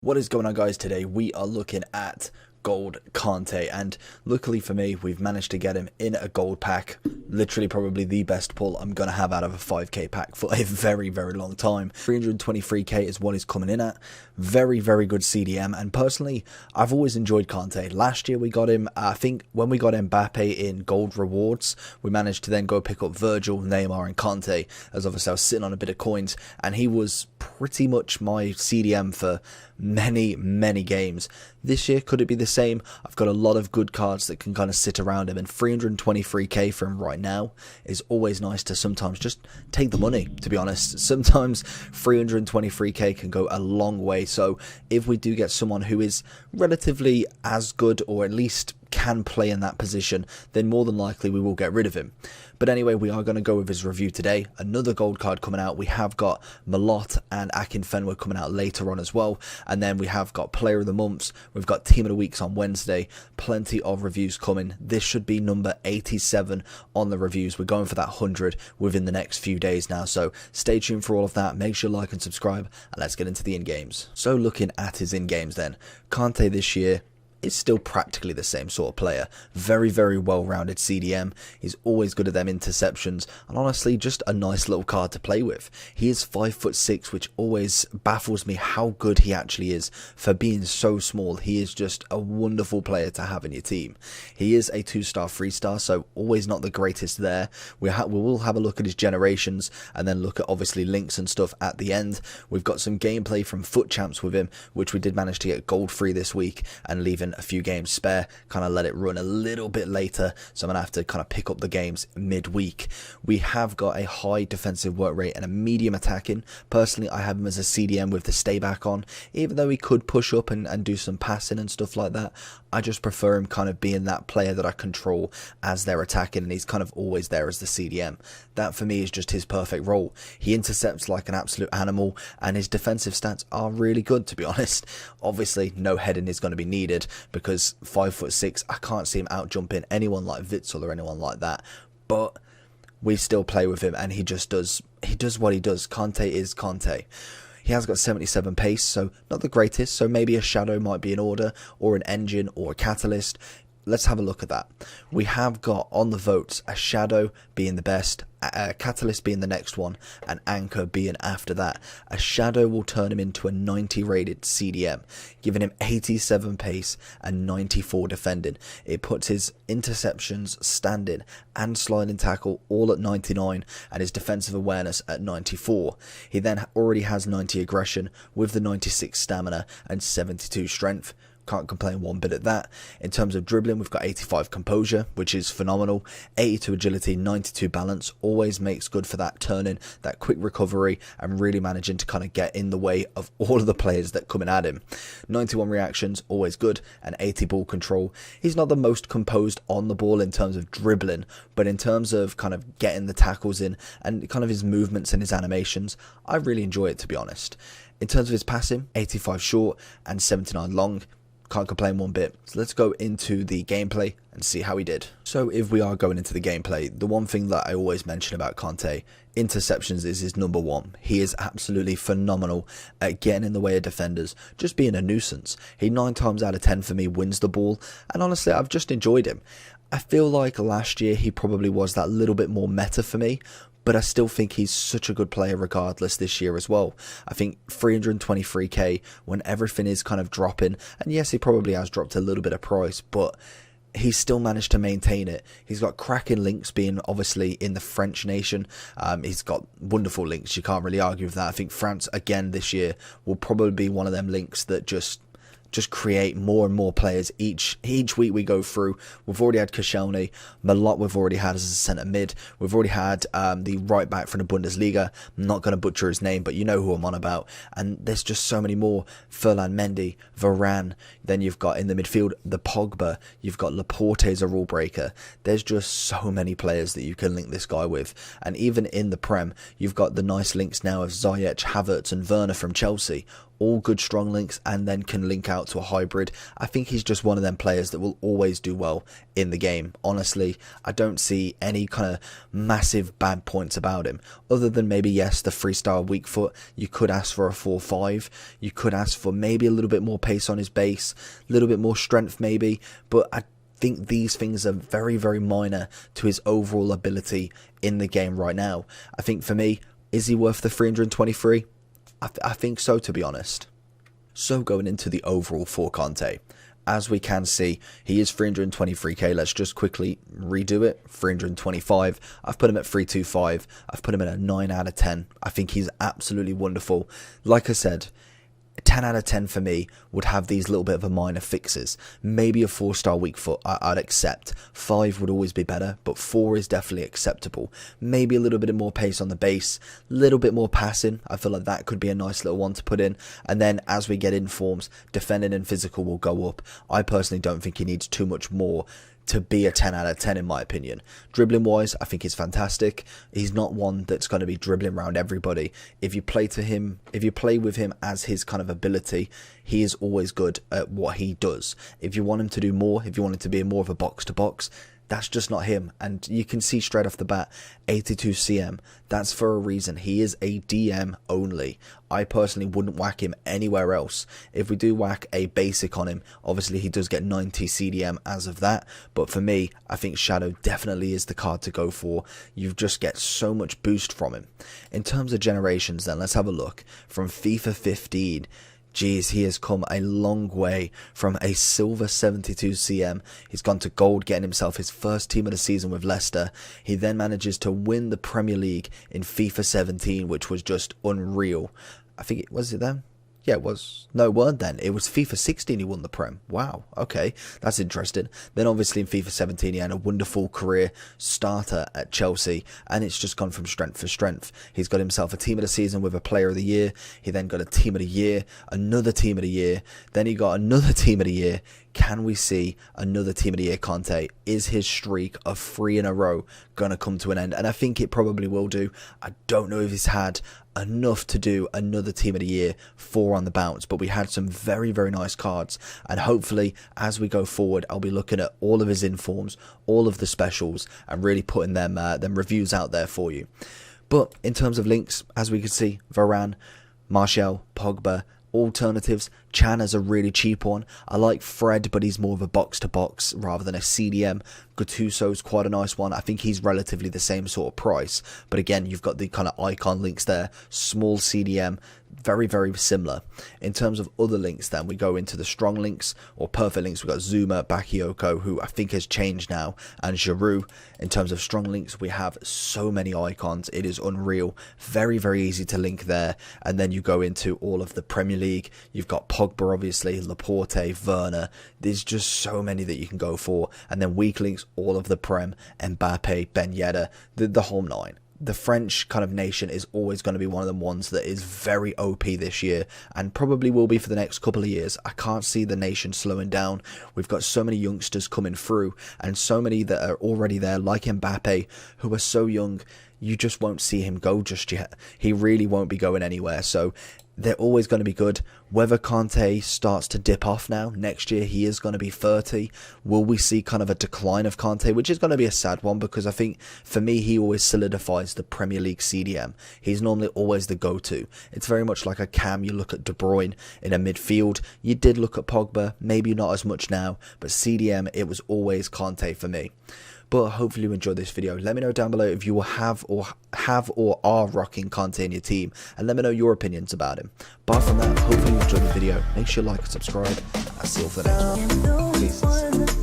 What is going on, guys? Today we are looking at gold Kante, and luckily for me we've managed to get him in a gold pack. Literally probably the best pull I'm gonna have out of a 5k pack for a very long time. 323k is what he's coming in at. Very good CDM, and personally I've always enjoyed Kante. Last year we got him, I think when we got Mbappe in gold rewards, we managed to then go pick up Virgil, Neymar and Kante, as obviously I was sitting on a bit of coins, and he was pretty much my CDM for many games. This year, could it be the same? I've got a lot of good cards that can kind of sit around him, and 323k for him right now is always nice to sometimes just take the money, to be honest. Sometimes 323k can go a long way, so if we do get someone who is relatively as good, or at least can play in that position, then more than likely we will get rid of him. But anyway, we are going to go with his review today. Another gold card coming out. We have got Malott and Akinfenwa coming out later on as well, and then we have got Player of the Months. We've got Team of the Weeks on Wednesday. Plenty of reviews coming. This should be number 87 on the reviews. We're going for that 100 within the next few days now, so stay tuned for all of that. Make sure you like and subscribe, and let's get into the in-games. So looking at his in-games then, Kante this year is still practically the same sort of player. Very well-rounded CDM. He's always good at them interceptions, and honestly just a nice little card to play with. He is 5'6", which always baffles me how good he actually is for being so small. He is just a wonderful player to have in your team. He is a 2-star, 3-star, so always not the greatest there. We will have a look at his generations, and then look at obviously links and stuff at the end. We've got some gameplay from Foot Champs with him, which we did manage to get gold free this week, and leaving a few games spare, kind of let it run a little bit later, so I'm gonna have to kind of pick up the games midweek. We have got a high defensive work rate and a medium attacking. Personally, I have him as a CDM with the stay back on, even though he could push up and do some passing and stuff like that. I just prefer him kind of being that player that I control as they're attacking, and he's kind of always there as the CDM. That for me is just his perfect role. He intercepts like an absolute animal, and his defensive stats are really good, to be honest. Obviously no heading is going to be needed, because 5'6", I can't see him out jumping anyone like Witsel or anyone like that, but we still play with him, and he does what he does. Kante is Kante. He has got 77 pace, so not the greatest, so maybe a Shadow might be in order, or an Engine, or a Catalyst. Let's have a look at that. We have got on the votes a Shadow being the best, a Catalyst being the next one, and Anchor being after that. A Shadow will turn him into a 90 rated CDM, giving him 87 pace and 94 defending. It puts his interceptions, standing and sliding tackle all at 99, and his defensive awareness at 94. He then already has 90 aggression with the 96 stamina and 72 strength. Can't complain one bit at that. In terms of dribbling, we've got 85 composure, which is phenomenal, 82 agility, 92 balance, always makes good for that turning, that quick recovery, and really managing to kind of get in the way of all of the players that coming at him. 91 reactions, always good, and 80 ball control. He's not the most composed on the ball in terms of dribbling, but in terms of kind of getting the tackles in and kind of his movements and his animations, I really enjoy it, to be honest. In terms of his passing, 85 short and 79 long. Can't complain one bit. So let's go into the gameplay and see how he did. So if we are going into the gameplay, the one thing that I always mention about Kante, interceptions is his number one. He is absolutely phenomenal at getting in the way of defenders, just being a nuisance. He 9 times out of 10 for me wins the ball, and honestly I've just enjoyed him. I feel like last year he probably was that little bit more meta for me, but I still think he's such a good player regardless this year as well. I think 323k when everything is kind of dropping, and yes, he probably has dropped a little bit of price, but he's still managed to maintain it. He's got cracking links, being obviously in the French nation. He's got wonderful links, you can't really argue with that. I think France again this year will probably be one of them links that just create more and more players each week we go through. We've already had Koscielny, Malott we've already had as a centre mid. We've already had the right back from the Bundesliga. I'm not going to butcher his name, but you know who I'm on about. And there's just so many more. Ferland Mendy, Varane. Then you've got in the midfield the Pogba. You've got Laporte as a rule breaker. There's just so many players that you can link this guy with. And even in the Prem, you've got the nice links now of Ziyech, Havertz and Werner from Chelsea. all good strong links and then can link out to a hybrid. I think he's just one of them players that will always do well in the game. Honestly, I don't see any kind of massive bad points about him, other than maybe, yes, the freestyle weak foot. You could ask for a 4-5, you could ask for maybe a little bit more pace on his base, a little bit more strength maybe, but I think these things are very, very minor to his overall ability in the game right now. I think for me, is he worth the 323? I think so, to be honest. So going into the overall for Kante, as we can see, he is 323k. Let's just quickly redo it. 325. I've put him at 325. I've put him at a 9 out of 10. I think he's absolutely wonderful. Like I said, 10 out of 10 for me would have these little bit of a minor fixes. Maybe a 4-star weak foot I'd accept. 5 would always be better, but 4 is definitely acceptable. Maybe a little bit more pace on the base, little bit more passing. I feel like that could be a nice little one to put in. And then as we get in forms, defending and physical will go up. I personally don't think he needs too much more to be a 10 out of 10 in my opinion. Dribbling wise, I think he's fantastic. He's not one that's going to be dribbling around everybody. If you play with him as his kind of ability, he is always good at what he does. If you want him to do more, if you want him to be more of a box to box, that's just not him. And you can see straight off the bat, 82 CM, that's for a reason. He is a DM only. I personally wouldn't whack him anywhere else. If we do whack a basic on him, obviously he does get 90 CDM as of that, but for me, I think Shadow definitely is the card to go for. You just get so much boost from him. In terms of generations then, let's have a look. From FIFA 15, geez, he has come a long way. From a silver 72 CM, he's gone to gold, getting himself his first team of the season with Leicester. He then manages to win the Premier League in FIFA 17, which was just unreal. I think it was it then? Yeah, it was. No, it weren't then. It was FIFA 16 he won the Prem. Wow, okay, that's interesting. Then obviously in FIFA 17 he had a wonderful career starter at Chelsea, and it's just gone from strength to strength. He's got himself a team of the season with a player of the year. He then got a team of the year, another team of the year, then he got another team of the year. Can we see another team of the year Kante? Is his streak of 3 in a row going to come to an end? And I think it probably will do. I don't know if he's had enough to do another team of the year 4 on the bounce, but we had some very, very nice cards, and hopefully as we go forward I'll be looking at all of his informs, all of the specials, and really putting them reviews out there for you. But in terms of links, as we can see, Varane, Martial, Pogba, alternatives. Chan is a really cheap one. I like Fred, but he's more of a box to box rather than a CDM. Gattuso's quite a nice one. I think he's relatively the same sort of price, but again, you've got the kind of icon links there. Small CDM, very, very similar. In terms of other links then, we go into the strong links or perfect links. We've got Zuma, Bakayoko, who I think has changed now, and Giroud. In terms of strong links, we have so many icons. It is unreal. Very, very easy to link there. And then you go into all of the Premier League. You've got Pogba, obviously, Laporte, Werner. There's just so many that you can go for. And then weak links, all of the Prem, Mbappe, Ben Yedder, the whole 9. The French kind of nation is always going to be one of them ones that is very OP this year, and probably will be for the next couple of years. I can't see the nation slowing down. We've got so many youngsters coming through, and so many that are already there, like Mbappe, who are so young. You just won't see him go just yet. He really won't be going anywhere. So they're always going to be good. Whether Kante starts to dip off now, next year he is going to be 30. Will we see kind of a decline of Kante, which is going to be a sad one, because I think for me he always solidifies the Premier League CDM. He's normally always the go-to. It's very much like a Cam. You look at De Bruyne in a midfield. You did look at Pogba, maybe not as much now, but CDM, it was always Kante for me. But hopefully you enjoyed this video. Let me know down below if you will have or are rocking Kante in your team, and let me know your opinions about him. Apart from that, hopefully you enjoyed the video. Make sure you like and subscribe. I'll see you all for the next one. Peace.